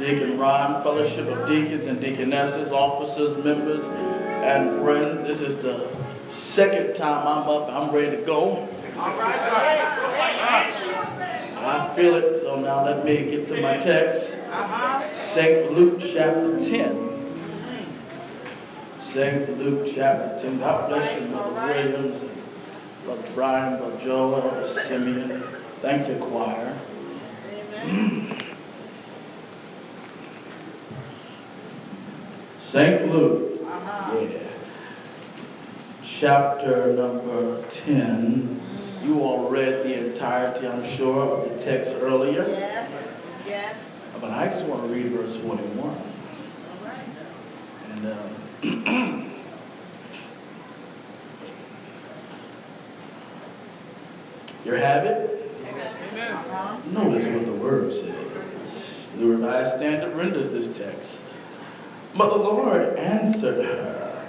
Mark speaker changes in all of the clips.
Speaker 1: Deacon Ron, Fellowship of Deacons and Deaconesses, officers, members, and friends. This is the second time I'm up. I'm ready to go. I feel it, so now let me get to my text. St. Luke chapter 10. St. Luke chapter 10. God bless you, Brother Williams, and Brother Brian, Brother Joel, Brother Simeon. Thank you, choir. St. Luke, chapter number 10. You all read the entirety, I'm sure, of the text earlier.
Speaker 2: Yes, yes.
Speaker 1: But I just want to read verse 41.
Speaker 2: All right.
Speaker 1: And you have it?
Speaker 2: Amen.
Speaker 1: Notice what the word says. The Revised Standard renders this text. But the Lord answered her,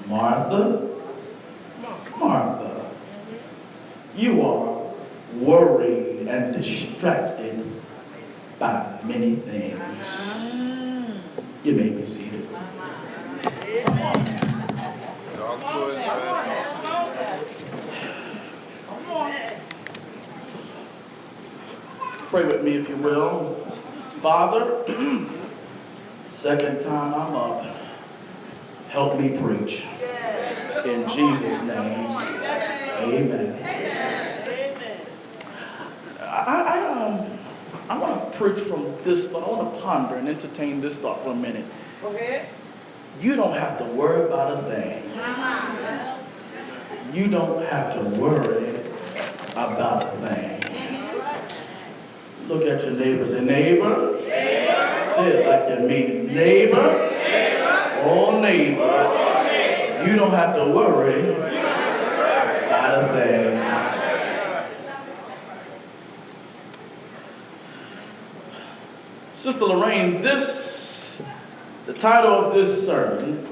Speaker 1: Martha, Martha, you are worried and distracted by many things. You may be seated. Pray with me if you will. Father, second time I'm up, help me preach. In Jesus' name, amen. I want to preach from this thought. I want to ponder and entertain this thought for a minute.
Speaker 2: Okay.
Speaker 1: You don't have to worry about a thing. You don't have to worry about a thing. Look at your neighbor. Say, neighbor. Say it like you mean it. Neighbor. Oh, neighbor. You don't have to worry about a thing. Sister Lorraine, the title of this sermon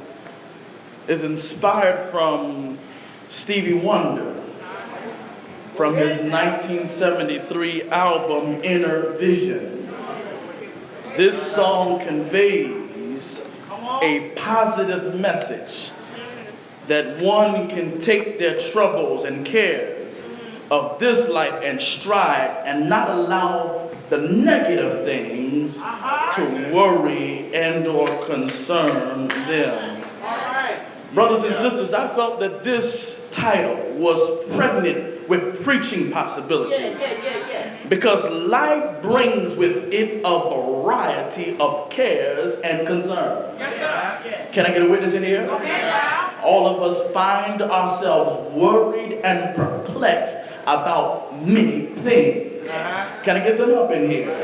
Speaker 1: is inspired from Stevie Wonder, from his 1973 album, Inner Vision. This song conveys a positive message that one can take their troubles and cares of this life and stride and not allow the negative things to worry and or concern them. Brothers and sisters, I felt that this title was pregnant with preaching possibilities because life brings with it a variety of cares and concerns. Can I get a witness in here? All of us find ourselves worried and perplexed about many things. Can I get some up in here?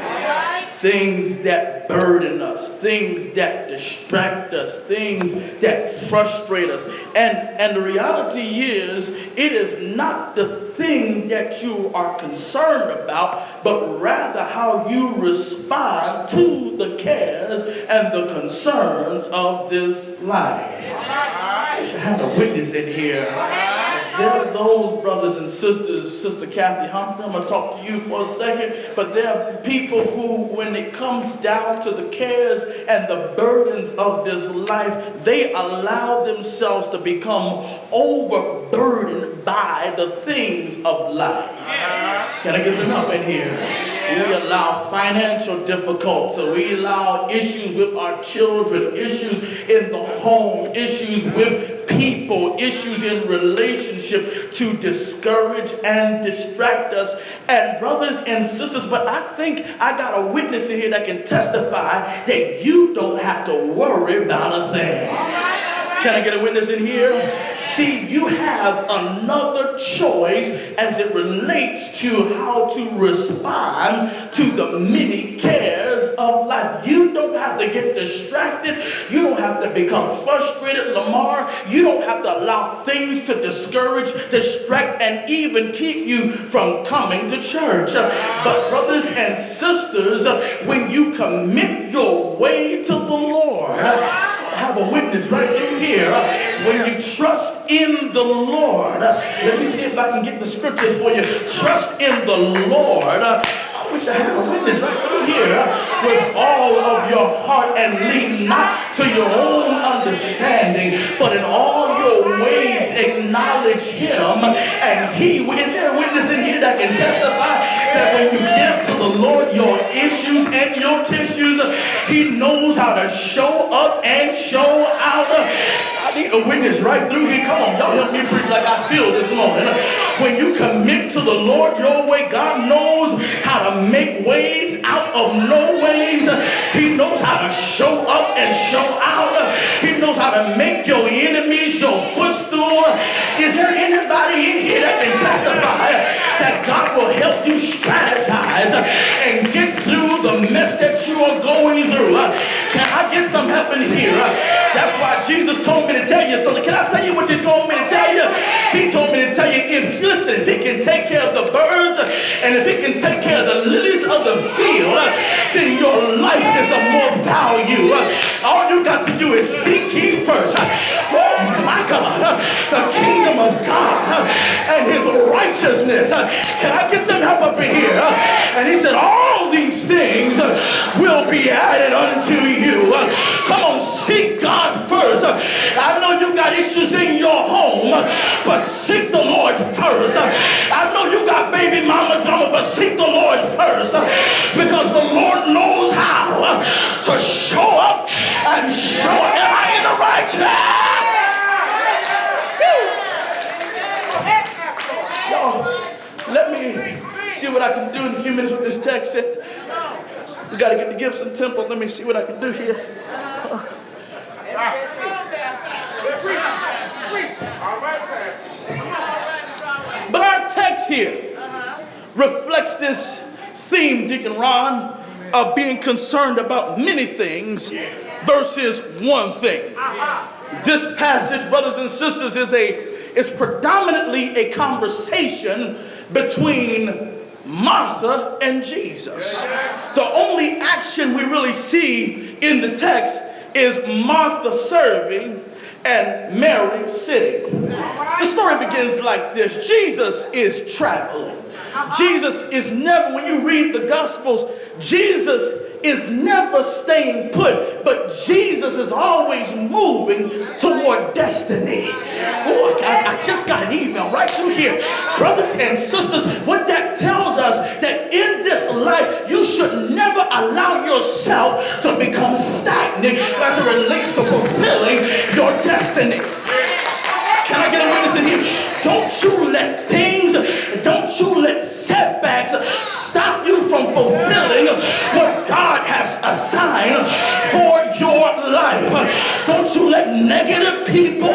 Speaker 1: Things that burden us, things that distract us, things that frustrate us. And the reality is, it is not the thing that you are concerned about, but rather how you respond to the cares and the concerns of this life. I should have a witness in here. There are those brothers and sisters, Sister Kathy Humphrey, I'm going to talk to you for a second, but there are people who, when it comes down to the cares and the burdens of this life, they allow themselves to become overburdened by the things of life. Can I get some help in here? We allow financial difficulty. We allow issues with our children, issues in the home, issues with people, issues in relationship to discourage and distract us. And brothers and sisters, but I think I got a witness in here that can testify that you don't have to worry about a thing. Can I get a witness in here? See, you have another choice as it relates to how to respond to the many cares of life. You don't have to get distracted. You don't have to become frustrated, Lamar. You don't have to allow things to discourage, distract, and even keep you from coming to church. But brothers and sisters, when you commit your way to the Lord, I have a witness right through here. When you trust in the Lord, let me see if I can get the scriptures for you. Trust in the Lord I wish I had a witness right through here. With all of your heart and lean not to your own understanding, but in all your ways acknowledge him, and he will. Is there a witness in here that can testify that when you give to the Lord your issues and your tissues, he knows how to show up and show out? I need a witness right through here. Come on, y'all help me preach like I feel this morning. When you commit to the Lord your way, God knows how to make ways out of no ways. He knows how to show up and show out. He knows how to make your enemies your footstool. Is there anybody in here that can testify that God will help you strategize and get through the mess that you are going through? Can I get some help in here? That's why Jesus told me to tell you something. Can I tell you what he told me to tell you? He told me to tell you, if he can take care of the birds and if he can take care of the lilies of the field, then your life is of more value. All you got to do is seek ye first. Oh my God, the kingdom of God and his righteousness. Can I get some help up in here? And he said, all these things will be added unto you. Come on, seek God first. I know you got issues in your home, but seek the Lord first. I know you got baby mama drama, but seek the Lord first, because the Lord knows how to show up and show up. Am I in the right track? Y'all, let me see what I can do in a few minutes with this text. We got to get to Gibson Temple. Let me see what I can do here. But our text here reflects this theme, Deacon Ron, of being concerned about many things versus one thing. This passage, brothers and sisters, is predominantly a conversation between Martha and Jesus. The only action we really see in the text is Martha serving and Mary sitting. The story begins like this. Jesus is traveling. Jesus is never, when you read the Gospels, Jesus is never staying put, but Jesus is always moving toward destiny. Oh, I just got an email right through here. Brothers and sisters, what that tells us, that in this life, you should never allow yourself to become stagnant as it relates to fulfilling your destiny. Can I get a witness in here? Don't you let setbacks stop you from fulfilling what God has assigned for your life. Don't you let negative people,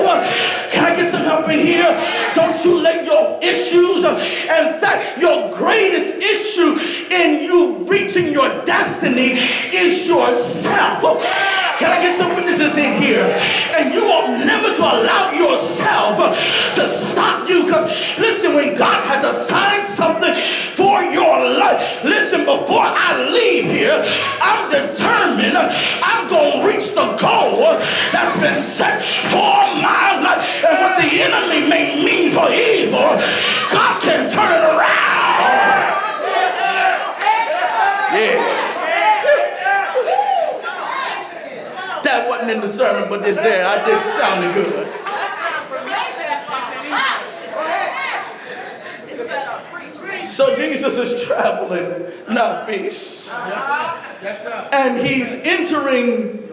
Speaker 1: can I get some help in here? Don't you let your issues, in fact, your greatest issue in you reaching your destiny is yourself. Can I get some witnesses in here? And you ought never to allow yourself to stop you, because listen, when God has assigned something for your life, listen, before I leave here, I'm determined I'm going to reach the goal that's been set for my life. And what the enemy may mean for evil, God can turn it around. Yeah. That wasn't in the sermon, but it's there. I did sound good. So Jesus is traveling, not feast. And he's entering,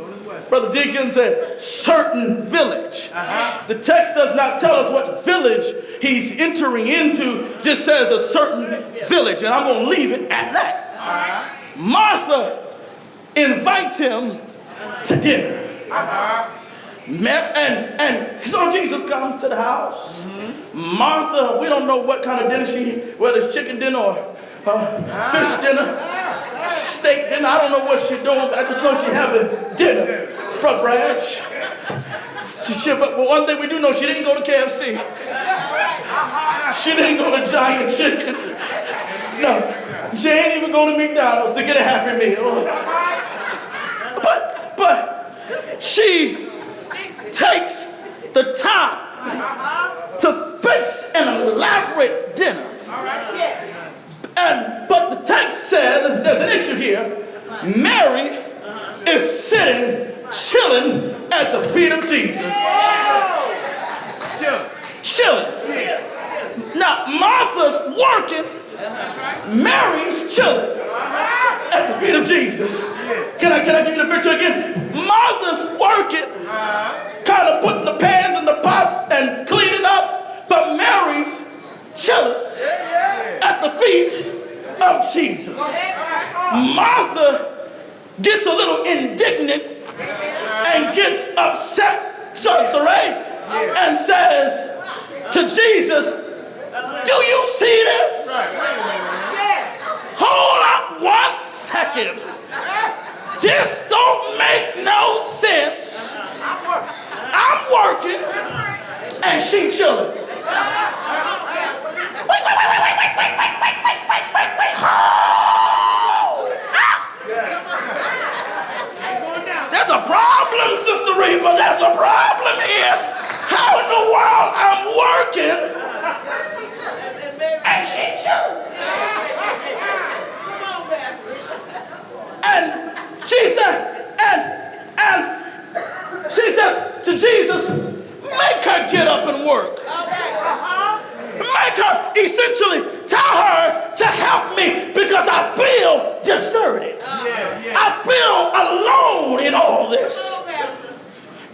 Speaker 1: Brother Deacons, a certain village. The text does not tell us what village he's entering into, just says a certain village. And I'm going to leave it at that. Martha invites him to dinner. And so Jesus comes to the house. Martha, we don't know what kind of dinner whether it's chicken dinner or fish dinner, steak dinner. I don't know what she's doing, but I just know she's having dinner. Brother Branch. But one thing we do know, she didn't go to KFC. She didn't go to Giant Chicken. No. She ain't even go to McDonald's to get a Happy Meal. But she takes the time to fix an elaborate dinner. And But the text says there's an issue here. Mary is sitting, chilling at the feet of Jesus. Chilling. Now, Martha's working. Mary's chilling at the feet of Jesus. Can I give you the picture again? Martha's working, kind of putting the pans in the pots and cleaning up, but Mary's chilling at the feet of Jesus. Martha gets a little indignant and gets upset, and says to Jesus, do you see this? Hold up 1 second. This don't make no sense. I'm working and she chilling. Wait. There's a problem, Sister Reba. There's a problem here. How in the world I'm working and she chilling? And she says to Jesus, make her get up and work. Make her, essentially, tell her to help me because I feel deserted. I feel alone in all this.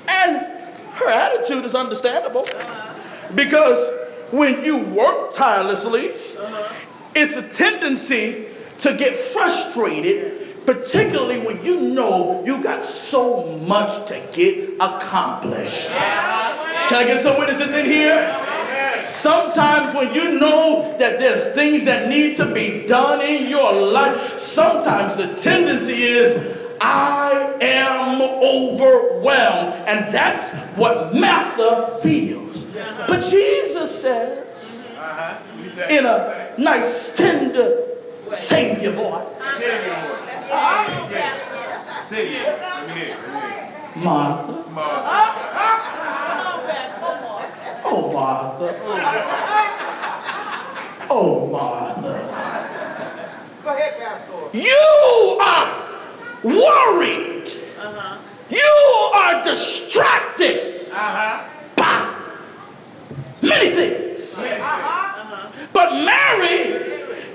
Speaker 1: And her attitude is understandable because when you work tirelessly, it's a tendency to get frustrated, particularly when you know you got so much to get accomplished. Can I get some witnesses in here? Sometimes when you know that there's things that need to be done in your life, sometimes the tendency is, I am overwhelmed. And that's what Martha feels. But Jesus says, in a nice, tender Savior voice, Martha. Oh, Martha. Oh, Martha.
Speaker 2: Go ahead, Pastor.
Speaker 1: You are worried. You are distracted by many things. But Mary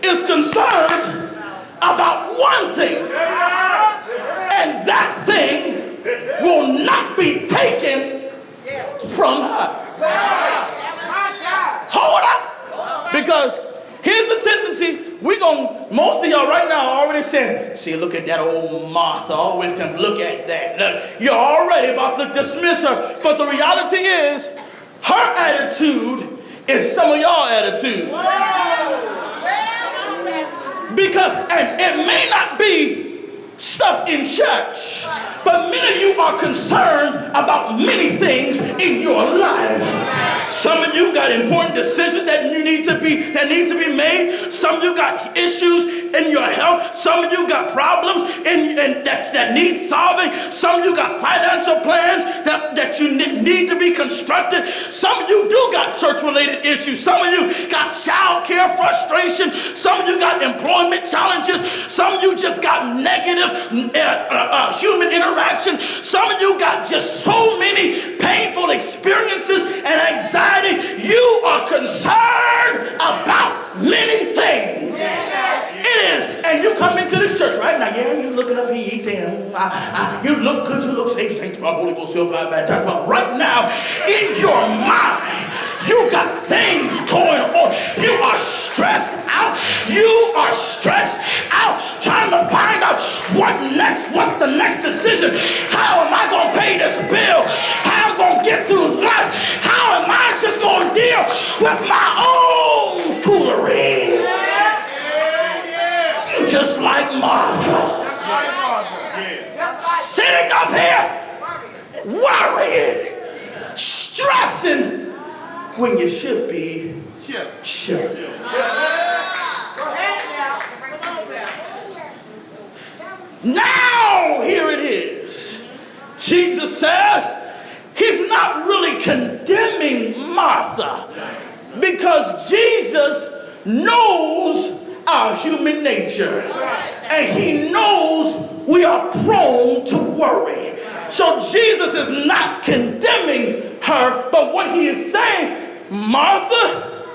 Speaker 1: is concerned about one thing. And that thing will not be taken from her. Hold up. Because here's the tendency. Most of y'all right now are already saying, see, look at that old Martha. Always can look at that. Look, you're already about to dismiss her. But the reality is, her attitude is some of y'all attitude. Because, and it may not be stuff in church, but many of you are concerned about many things in your life. Some of you got important decisions that need to be made. Some of you got issues in your health. Some of you got problems that need solving. Some of you got financial plans that you need to be constructed. Some of you do got church-related issues. Some of you got child care frustration. Some of you got employment challenges. Some of you just got negative human interaction. Some of you got just so many painful experiences and anxiety. You are concerned about many things. It is. And you come into this church right now. Yeah, you're looking up here. He's saying, you look good. You look saved, sanctified, Holy Ghost, filled, baptized. But right now, in your mind, you got things going on. You are stressed out. You are stressed out trying to find out what's the next decision. How am I going to pay this bill? How am I going to get through life? How am I just going to deal with my own foolery? You just like Martha. Sitting up here, worrying, stressing, when you should be chilling. Now, here it is. Jesus says he's not really condemning Martha because Jesus knows our human nature. And he knows we are prone to worry. So Jesus is not condemning her, but what he is saying, Martha,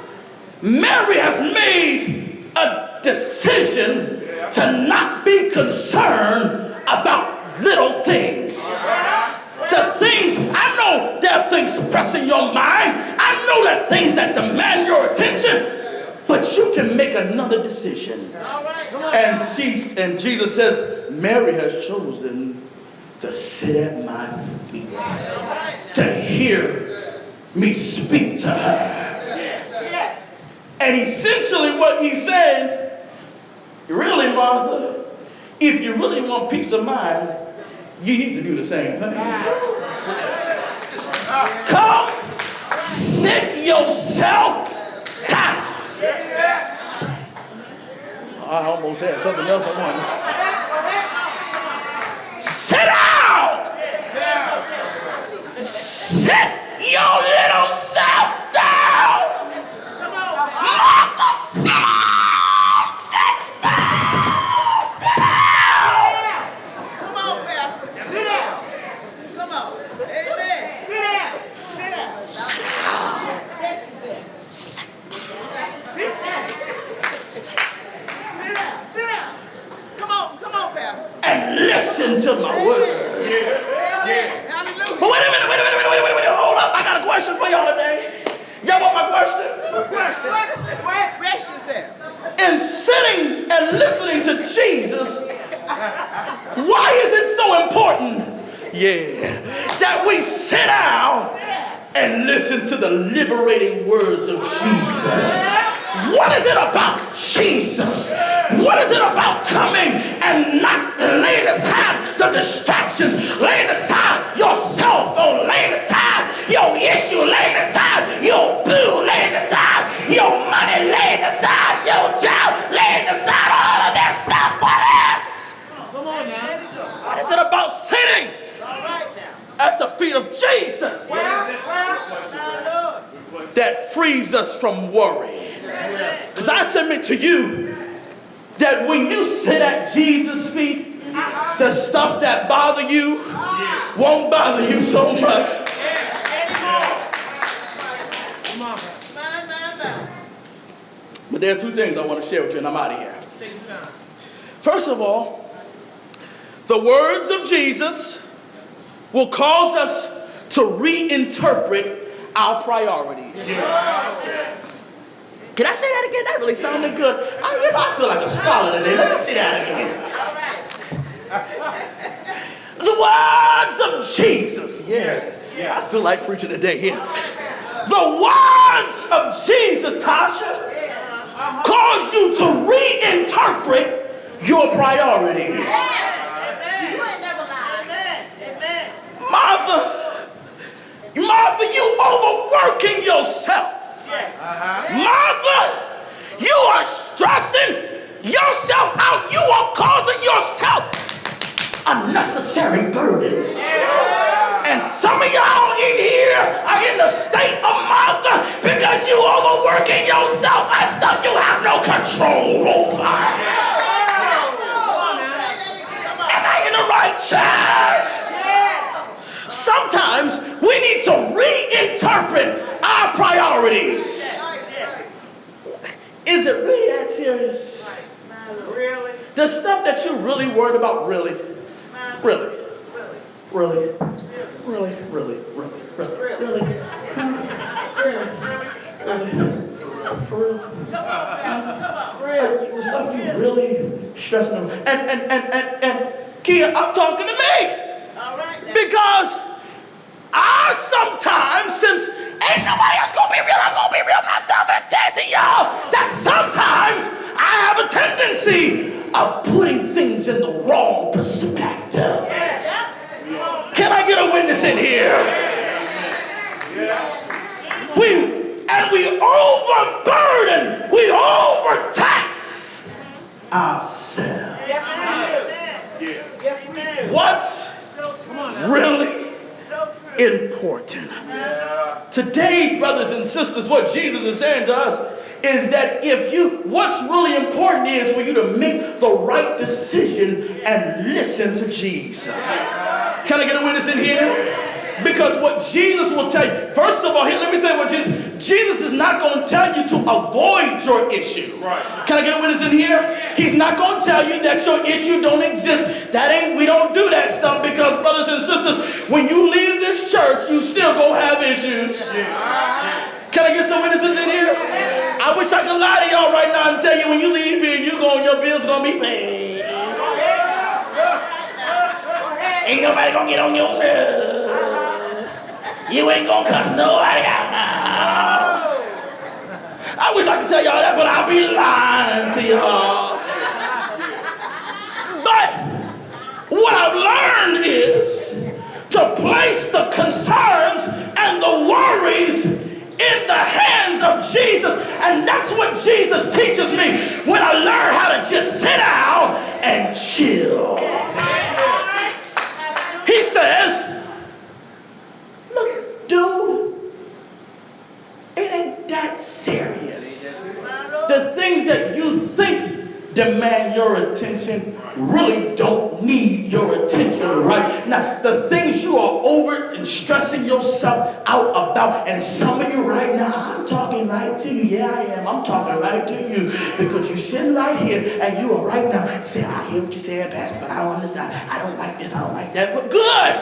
Speaker 1: Mary has made a decision to not be concerned about little things. The things, I know there are things pressing your mind. I know there are things that demand your attention. But you can make another decision. And Jesus says, Mary has chosen to sit at my feet, to hear me speak to her. And essentially what he said, really, Martha, if you really want peace of mind, you need to do the same thing. Come, sit yourself down. I almost had something else I wanted. Sit down. Sit your little self down. Martha, sit down. Sit down.
Speaker 2: Come on, Pastor. Sit down. Come on. Amen. Sit down. Sit down.
Speaker 1: Sit down.
Speaker 2: Sit down. Sit down. Come on, Pastor.
Speaker 1: And listen to my word. But wait a minute. Hold up. I got a question for y'all today. Y'all want my question?
Speaker 2: Rest yourself.
Speaker 1: In sitting and listening to Jesus, why is it so important? That we sit down and listen to the liberating words of Jesus. What is it about Jesus? What is it about coming and not laying aside the distractions, laying aside your cell phone, laying aside your issue, laying aside your bill, laying aside your money, laying aside your job, laying aside all of that stuff? What is?
Speaker 2: Come on now.
Speaker 1: What is it about sitting at the feet of Jesus that frees us from worry? Because I submit to you that when you sit at Jesus' feet, the stuff that bother you won't bother you so much. But there are two things I want to share with you, and I'm out of here. First of all, the words of Jesus will cause us to reinterpret our priorities. Can I say that again? That really sounded good. I feel like a scholar today. Let me say that again. The words of Jesus. Yes. I feel like preaching today here. The words of Jesus, Tasha, cause you to reinterpret your priorities. Martha, you overworking yourself. Martha, you are stressing yourself out. You are causing yourself unnecessary burdens. And some of y'all in here are in the state of Martha because you overworking yourself on stuff you have no control over. Am I in the right church? Sometimes we need to reinterpret our priorities. Is it really that serious?
Speaker 2: Really?
Speaker 1: The stuff that you're really worried about, really? For real? The stuff you really stressing about. And Kia, I'm talking to me. Because I sometimes, since ain't nobody else gonna be real, I'm gonna be real myself and say to y'all that sometimes I have a tendency of putting things in the wrong perspective. Can I get a witness in here? We overburden, we overtax ourselves. What's really important. Today, brothers and sisters, what Jesus is saying to us is that what's really important is for you to make the right decision and listen to Jesus. Can I get a witness in here? Because what Jesus will tell you, first of all, here, let me tell you what Jesus is not going to tell you to avoid your issue. Right. Can I get a witness in here? He's not going to tell you that your issue don't exist. We don't do that stuff, because brothers and sisters, when you leave this church, you still gonna have issues. Can I get some witnesses in here? I wish I could lie to y'all right now and tell you when you leave here, your bills gonna be paid. Ain't nobody gonna get on your nerves. You ain't gonna cuss nobody out now. I wish I could tell y'all that, but I'll be lying to y'all. But what I've learned is to place the concerns and the worries in the hands of Jesus. And that's what Jesus teaches me when I learn how to just sit down and chill. He says, look, dude, it ain't that serious. The things that you think demand your attention really don't need your attention right now. The things you are over and stressing yourself out about, and some of you right now, I'm talking right to you. Yeah, I am. I'm talking right to you, because you're sitting right here and you are right now saying, I hear what you're saying, Pastor, but I don't understand. I don't like this. I don't like that. But good.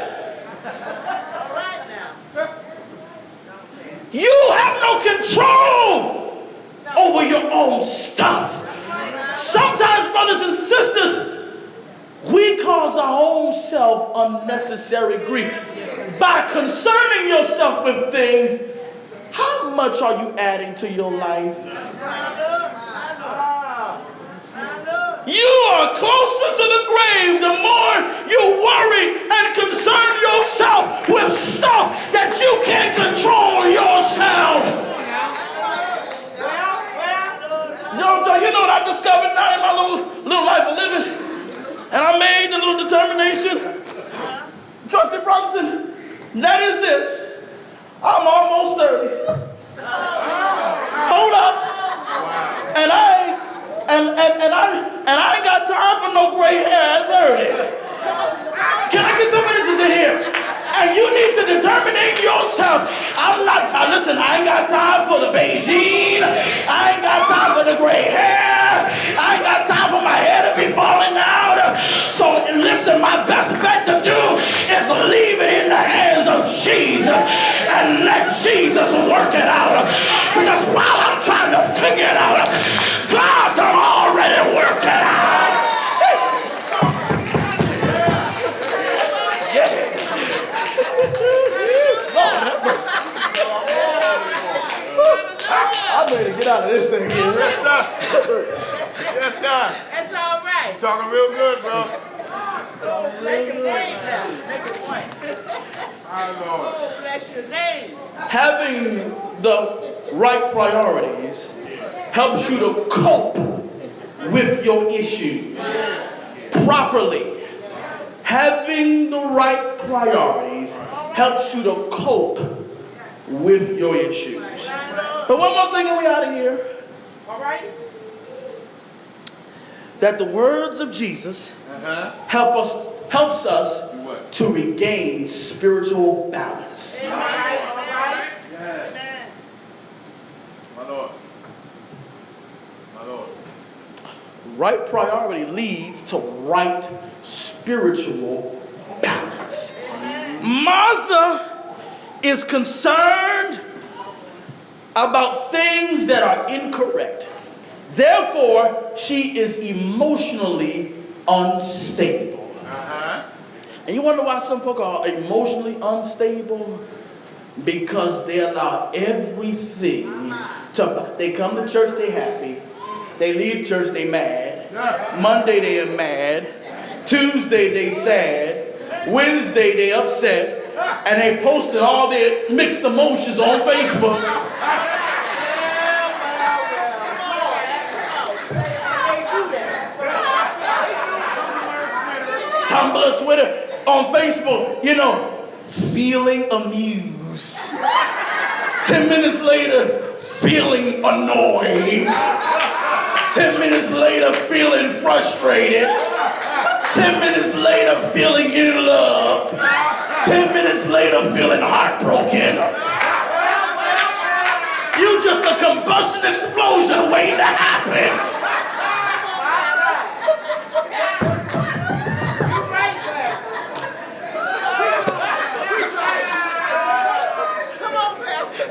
Speaker 1: You have no control over your own stuff. Sometimes, brothers and sisters, we cause our own self unnecessary grief. By concerning yourself with things, how much are you adding to your life? You are closer to the grave the more you worry and concern yourself with stuff that you can't control yourself. You know what I discovered now in my little life of living? And I made the little determination. Trusted Bronson, that is this. I'm almost 30. Hold up. And I ain't got time for no gray hair at 30. Can I get some witnesses in here? And you need to determine yourself. Listen, I ain't got time for the Beijing. I ain't got time for the gray hair. I ain't got time for my hair to be falling out. So listen, my best bet to do is leave it in the hands of Jesus and let Jesus work it out. Because while I'm trying to figure it out, God done already worked it out. I'm ready to get out of this thing here.
Speaker 3: Yes, sir. Yes, sir.
Speaker 2: That's all right.
Speaker 3: You're talking real good, bro.
Speaker 2: Make your name now. Make it one.
Speaker 3: My Lord.
Speaker 2: Oh, bless your name.
Speaker 1: Having the right priorities helps you to cope with your issues properly. Having the right priorities helps you to cope with your issues. But one more thing and we out of here.
Speaker 2: All right?
Speaker 1: That the words of Jesus helps us to regain spiritual balance.
Speaker 2: All right.
Speaker 3: Yes.
Speaker 2: Amen.
Speaker 3: My Lord. My Lord.
Speaker 1: Right priority leads to right spiritual balance. Martha is concerned about things that are incorrect. Therefore, she is emotionally unstable. And you wonder why some folk are emotionally unstable? Because they allow everything they come to church, they happy. They leave church, they mad. Monday, they are mad. Tuesday, they sad. Wednesday, they upset. And they posted all their mixed emotions on Facebook. Tumblr, Twitter, on Facebook, feeling amused. 10 minutes later, feeling annoyed. 10 minutes later, feeling frustrated. 10 minutes later, feeling in love. 10 minutes later, feeling heartbroken. You just a combustion explosion waiting to happen.
Speaker 2: Come on, Pastor.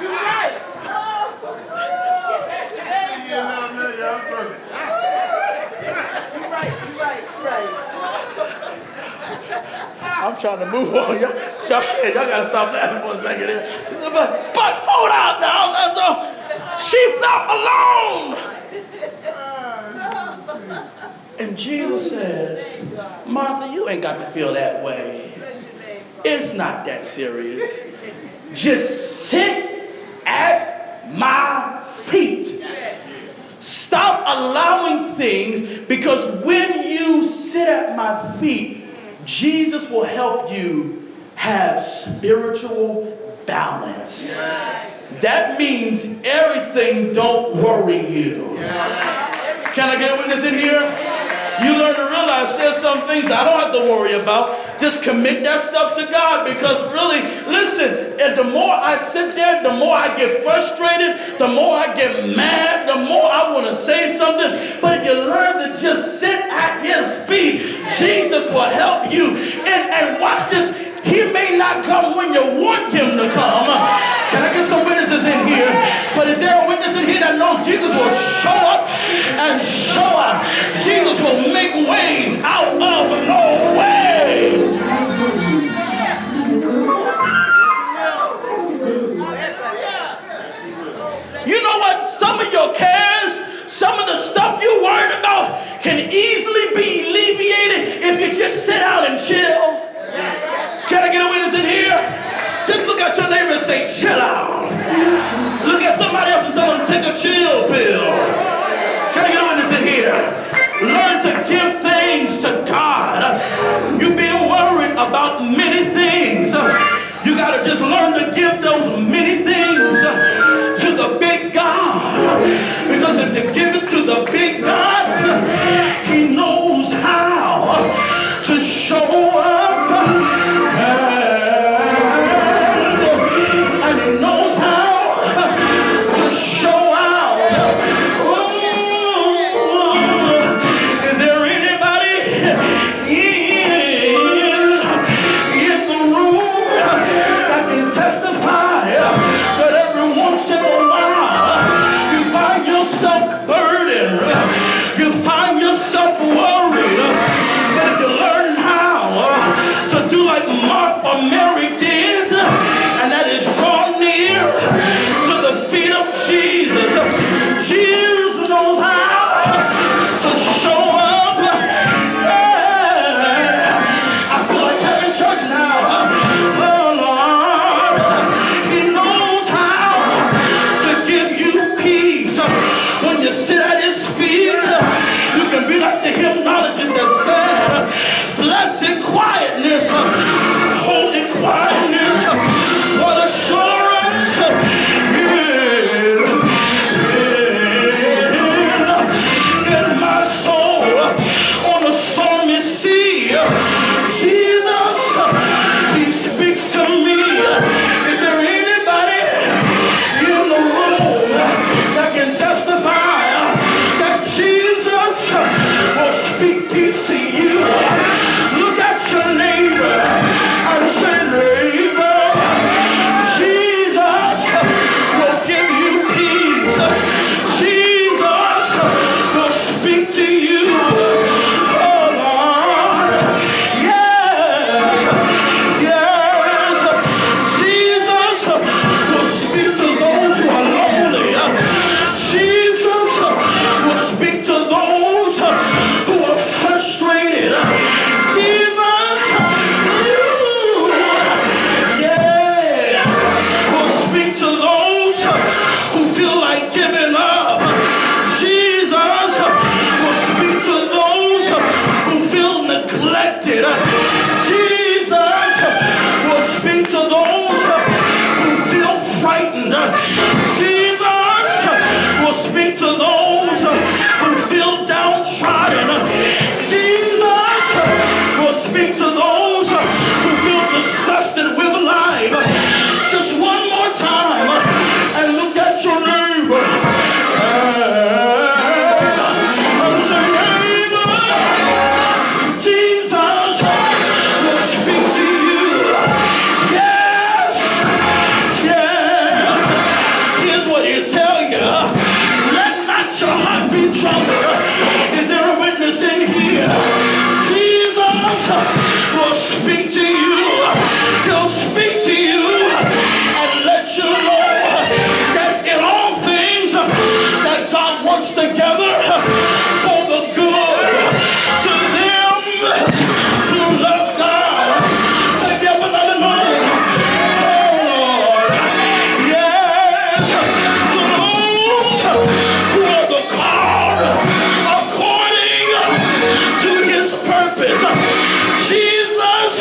Speaker 2: You're right.
Speaker 1: I'm trying to move on. Y'all gotta stop laughing for a second here. But hold out now. She felt alone. And Jesus says, Martha, you ain't got to feel that way. It's not that serious. Just sit at my feet. Stop allowing things, because when you sit at my feet, Jesus will help you have spiritual balance. That means everything don't worry you. Can I get a witness in here? You learn to realize there's some things I don't have to worry about. Just commit that stuff to God, because really, listen, and the more I sit there, the more I get frustrated, the more I get mad, the more I want to say something. But if you learn to just sit at his feet, Jesus will help you. And watch this. He may not come when you want him to come. Can I get some witnesses in here? But is there a witness in here that knows Jesus will show up and show up? Jesus will make ways out of no ways. You know what? Some of your cares, some of the stuff you're worried about can easily be alleviated if you just sit out and chill. Can I get a witness in here? Just look at your neighbor and say, chill out. Look at somebody else and tell them, take a chill pill. Can I get a witness in here? Learn to give things to God. You've been worried about many things. You got to just learn to give those many things to the big God. Because if you give it to the big God, he knows how to show up. And he knows how to show out. Is there anybody in the room that can testify that every once in a while you find yourself burdened, you find yourself worried, but if you learn how to do like Martha or Mary did, and that is draw near to the feet of Jesus. Jesus knows how to show up. I feel like having church now. Oh Lord, he knows how to give you peace. When you sit at his feet, you can be like the hymnologist that said, blessed quietness, holy quietness, what assurance in my soul on a stormy sea. Jesus, he speaks to me. Is there anybody in the room that can testify that Jesus will speak peace to you? Look at your neighbor rejected. Jesus will speak to those who feel frightened. Jesus will speak to those who feel downtrodden. Jesus will speak to those who feel disgusted with life. Just one more time and look at your neighbor. And say, neighbor, Jesus will speak to you. Yes, yes. Here's what he tell you. Let not your heart be troubled. Is there a witness in here? Jesus will speak to you. He'll speak to you and let you know that in all things that God works together for the good to them who love God. Take me up another note. Lord, yes, to those who are the called according to his purpose. Jesus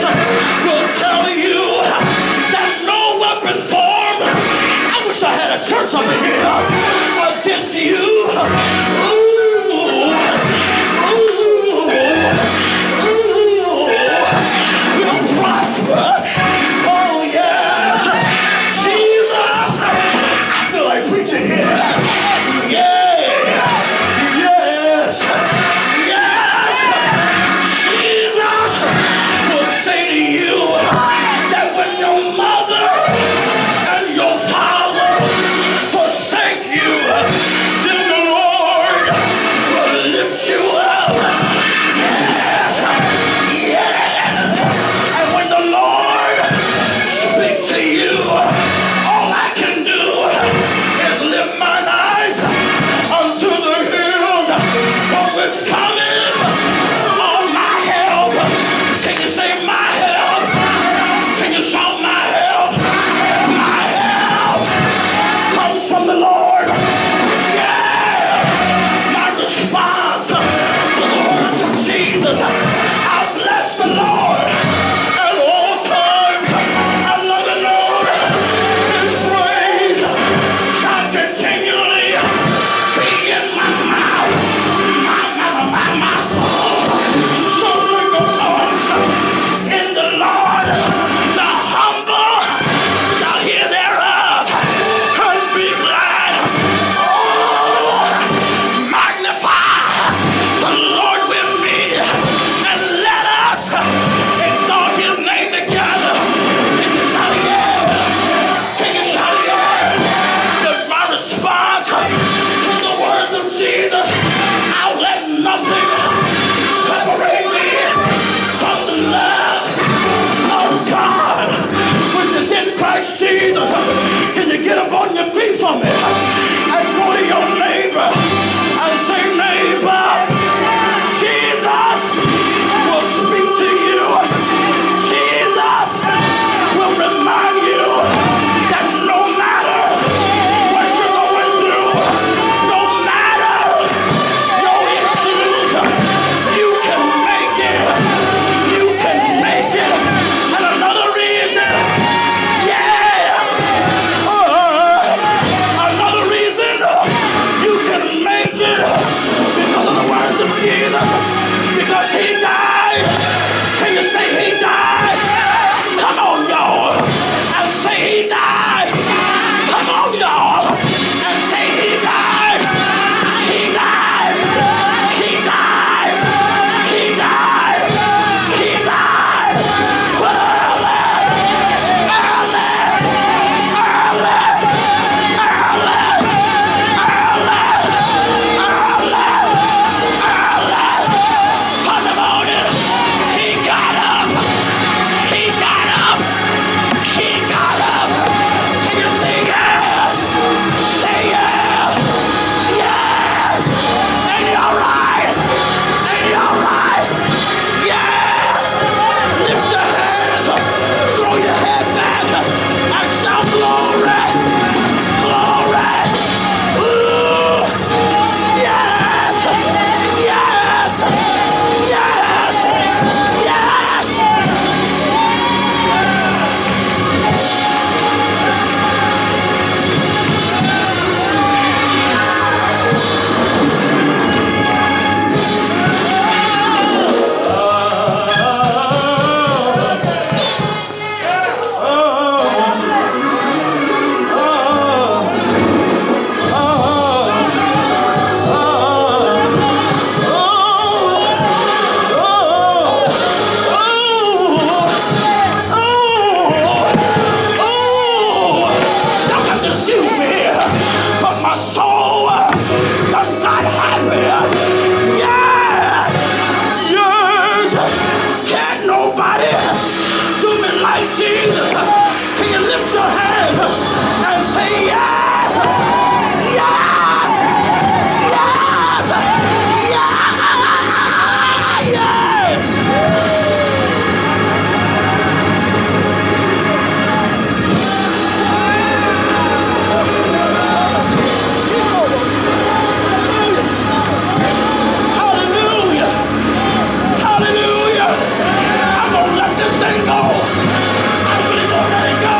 Speaker 1: go. I'm really gonna let it go.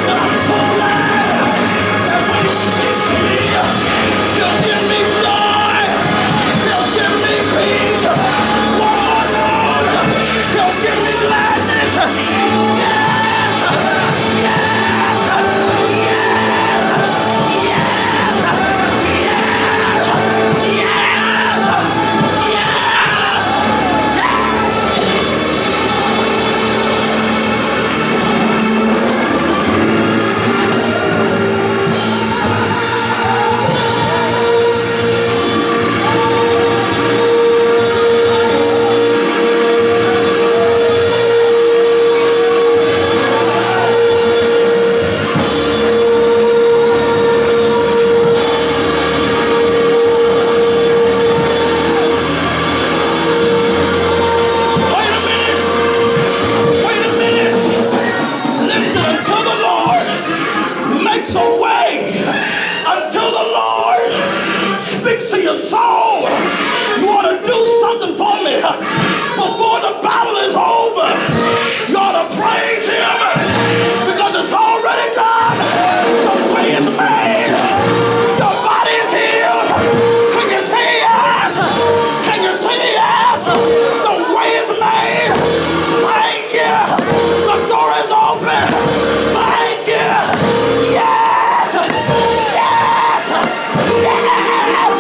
Speaker 1: And I'm so glad that when he speaks to me, he'll give me joy. He'll give me peace. One more Lord, he'll give me gladness. Yes, makes a way until the Lord speaks to your soul. You ought to do something for me before the battle is over. You ought to praise him because it's already done. The way is made. Your body is healed. Can you say yes? Can you say yes? The way is made. Thank you. The door is open. Thank you. Yes! Yes! Yes!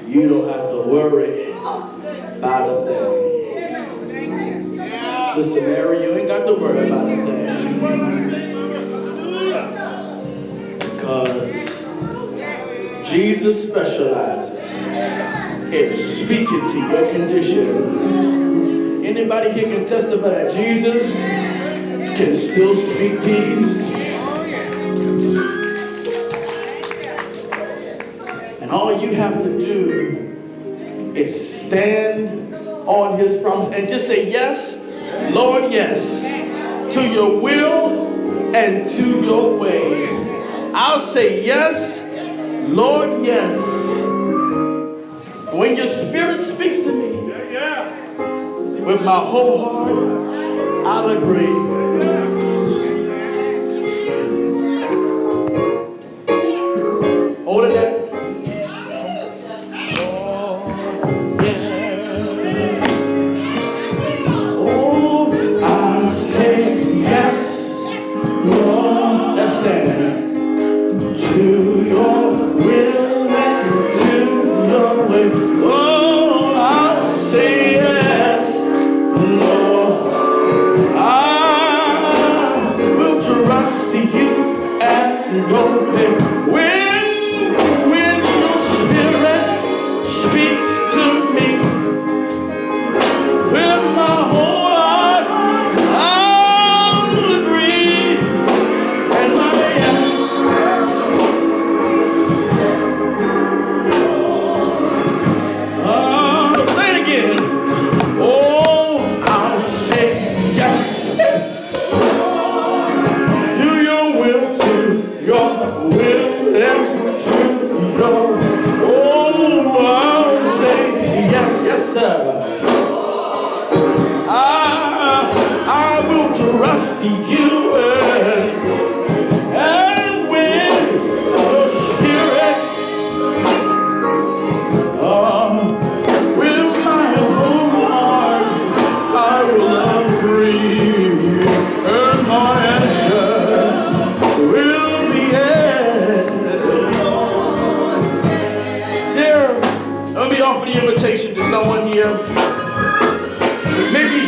Speaker 1: You don't have to worry about a thing. Sister Mary, you ain't got to worry about a thing. Because Jesus specializes in speaking to your condition. Anybody here can testify that Jesus can still speak peace? All you have to do is stand on his promise and just say, yes, Lord, yes, to your will and to your way. I'll say, yes, Lord, yes. When your spirit speaks to me, with my whole heart, I'll agree. Hold it there. To your will and to your way. Oh, I'll say yes, Lord. I will trust you and obey. When your spirit speaks to me, with my whole heart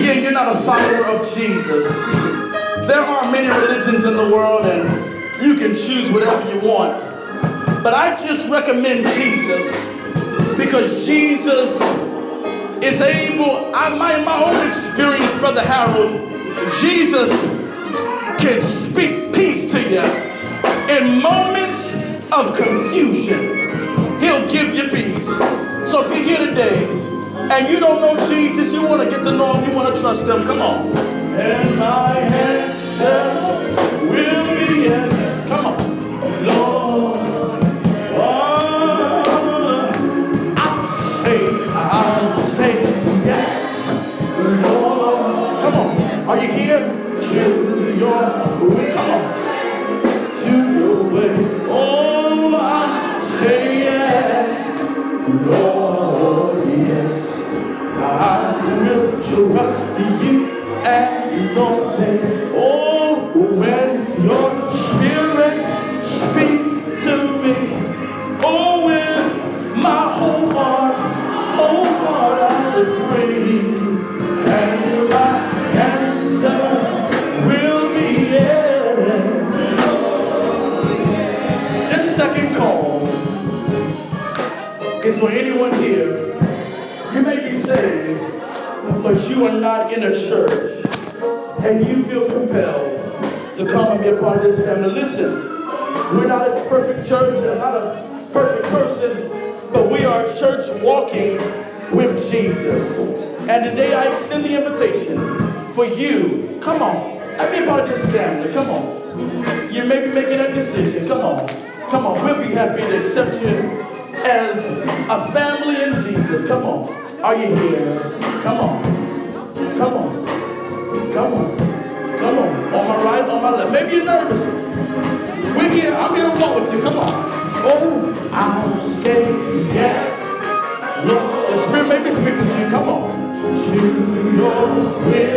Speaker 1: again, you're not a follower of Jesus, there are many religions in the world and you can choose whatever you want. But I just recommend Jesus because Jesus is able, in my own experience, Brother Harold, Jesus can speak peace to you in moments of confusion. He'll give you peace. So if you're here today and you don't know Jesus, you want to get to know him, you want to trust him, come on. And my answer will be yes. Come on. Lord, I'll say yes. Lord, come on. Are you here? To your way. Come on. To your way. Oh, I'll say yes. Lord, yes. I will trust you and obey. Oh, when your spirit speaks to me. Oh, with my whole heart I agree. And my answer will be yes. This second call is for anyone here. You may be saved, but you are not in a church, and you feel compelled to come and be a part of this family. Listen, we're not a perfect church, and I'm not a perfect person, but we are a church walking with Jesus. And today I extend the invitation for you. Come on, be a part of this family. Come on. You may be making that decision. Come on. Come on. We'll be happy to accept you as a family in Jesus. Come on. Are you here? Come on. Come on. Come on. Come on. On my right, on my left. Maybe you're nervous. We're here. I'm here to walk with you. Come on. Oh, I'll say yes. Look, the Spirit may be speaking to you. Come on. To your will.